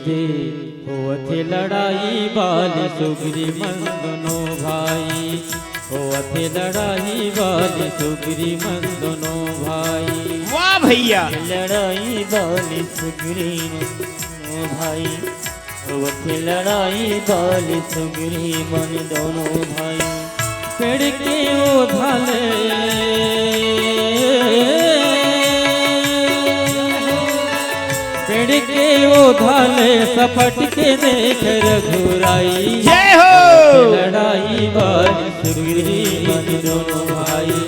दे होते लड़ाई बाली सुग्री मन दोनों भाई, होते लड़ाई बाली सुग्री मन दोनों भाई। वाह भैया। लड़ाई बाली सुग्री दोनों भाई, होते लड़ाई बाली सुग्री मन दोनों भाई। पेड़ के वो धाले पेड़ के वो धाले सपट के देख रघुराई। जय हो। लड़ाई बाली सुग्री मन दोनों भाई,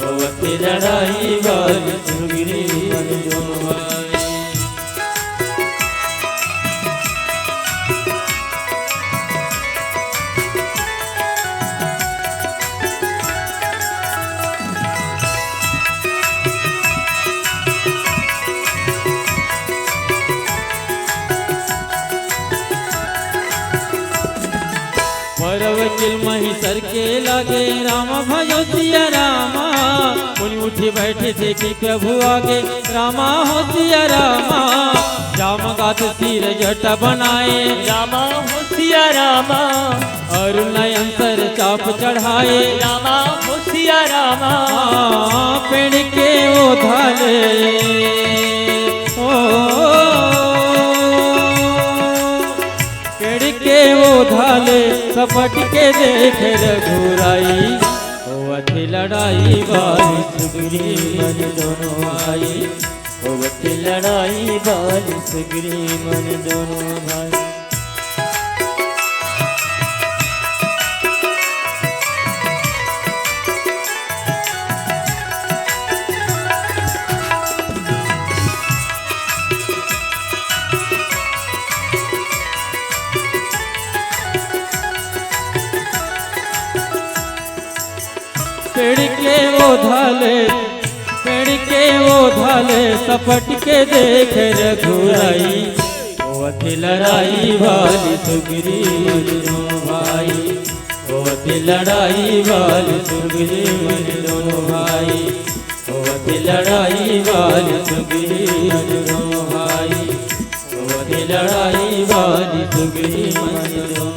होते लड़ाई बाली सुग्री मन दोनों भाई। परवचिल महिसर के लागे राम भयो सिया रामा, मुनि उठी बैठे देखी प्रभु आगे रामा हो सिया रामा। राम गात सिर जटा बनाए रामा हो सिया रामा, और नयन सर चाप चढ़ाए रामा हो सिया रामा। पेड़ के वो धाले पेड़ के वो धाले सपट के देख रघुराई। होती लड़ाई बाली सुग्री मन दोनों भाई, होती लड़ाई बाली सुग्री मन दोनों भाई। पेड़ के वो धाले सपट के देख रघुराई। होती लड़ाई बाली सुग्री दोनों भाई, होती लड़ाई बाली सुग्री दोनों भाई, होती लड़ाई बाली सुग्री दोनों भाई, होती लड़ाई बाली सुग्री दोनों